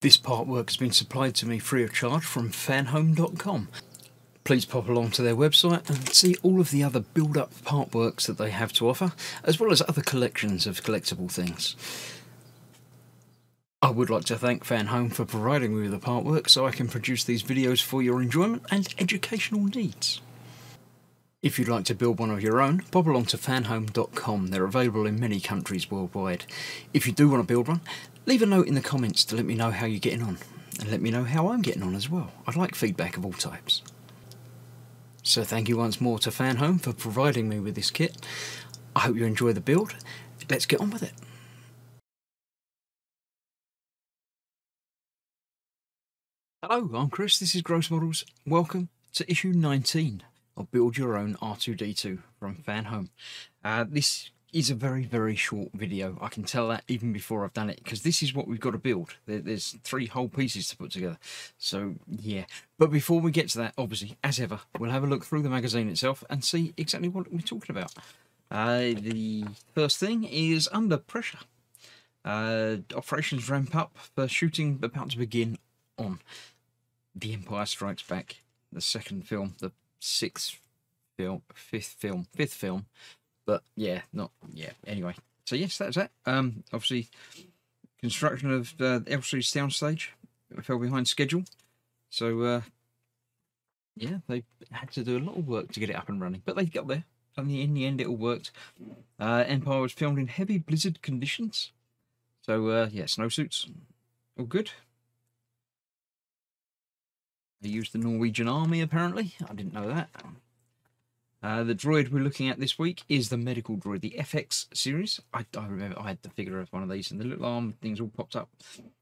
This part work has been supplied to me free of charge from Fanhome.com. Please pop along to their website and see all of the other build-up part works that they have to offer, as well as other collections of collectible things. I would like to thank Fanhome for providing me with the part work so I can produce these videos for your enjoyment and educational needs. If you'd like to build one of your own, pop along to fanhome.com. They're available in many countries worldwide. If you do want to build one, leave a note in the comments to let me know how you're getting on, and let me know how I'm getting on as well. I'd like feedback of all types. So thank you once more to Fanhome for providing me with this kit. I hope you enjoy the build. Let's get on with it. Hello, I'm Chris, this is Gross Models. Welcome to issue 19 of Build Your Own R2-D2 from Fanhome. This is a very short video. I can tell that even before I've done it, because this is what we've got to build. There's 3 whole pieces to put together. So yeah, but before we get to that, obviously, as ever, we'll have a look through the magazine itself and see exactly what we're talking about. The first thing is Under Pressure. Operations ramp up for shooting about to begin on The Empire Strikes Back, the second film, the fifth film, but yeah, anyway, so yes, that's that. Obviously, construction of L3 soundstage fell behind schedule, so yeah, they had to do a lot of work to get it up and running, but they got there, and in the end it all worked. Empire was filmed in heavy blizzard conditions, so yeah, snowsuits, all good. They used the Norwegian army, apparently. I didn't know that. The droid we're looking at this week is the medical droid, the FX series. I remember I had the figure of one of these, and the little arm things all popped up.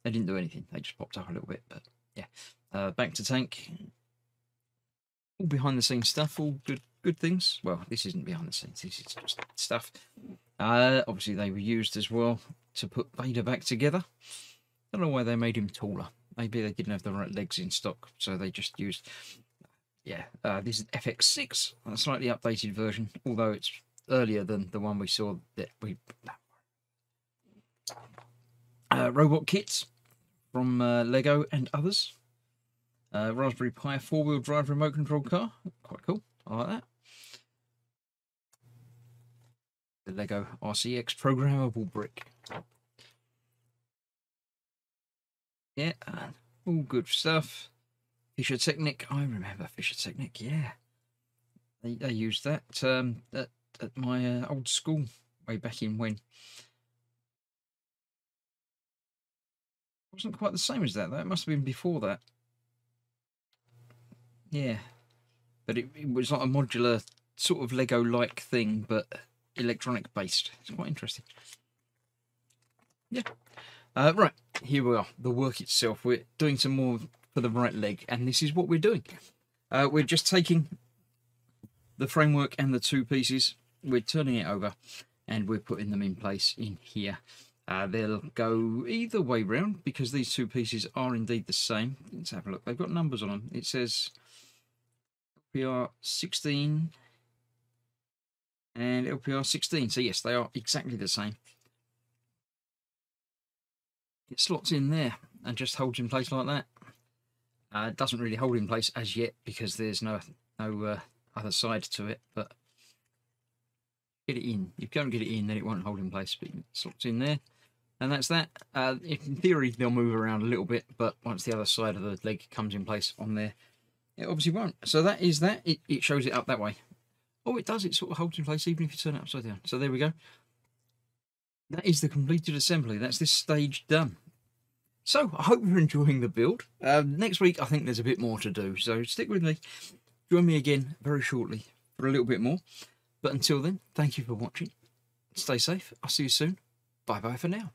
They didn't do anything. They just popped up a little bit, but yeah. Back to tank. All behind the scenes stuff. All good things. Well, this isn't behind the scenes. This is just stuff. Obviously, they were used as well to put Vader back together. Don't know why they made him taller. Maybe they didn't have the right legs in stock, so they just used... Yeah, this is FX6, a slightly updated version, although it's earlier than the one we saw that we... robot kits from Lego and others. Raspberry Pi 4-wheel drive remote control car. Quite cool. I like that. The Lego RCX programmable brick. Yeah, all good stuff. Fisher Technic, I remember Fisher Technic, yeah. They used that at my old school way back in when. It wasn't quite the same as that, though. It must have been before that. Yeah, but it was like a modular sort of Lego-like thing, but electronic-based. It's quite interesting. Yeah. Right, here we are, the work itself. We're doing some more for the right leg, and this is what we're doing. We're just taking the framework and the 2 pieces, we're turning it over, and we're putting them in place in here. They'll go either way round, because these 2 pieces are indeed the same. Let's have a look. They've got numbers on them. It says LPR 16 and LPR 16. So yes, they are exactly the same. It slots in there and just holds in place like that. It doesn't really hold in place as yet because there's no other side to it, but get it in. If you don't get it in, then it won't hold in place, but it slots in there. And that's that. In theory, they'll move around a little bit, but once the other side of the leg comes in place on there, it obviously won't. So that is that. It shows it up that way. Oh, it does. It sort of holds in place even if you turn it upside down. So there we go. That is the completed assembly. That's this stage done. So, I hope you're enjoying the build. Next week, I think there's a bit more to do, so stick with me. Join me again very shortly for a little bit more. But until then, thank you for watching. Stay safe. I'll see you soon. Bye-bye for now.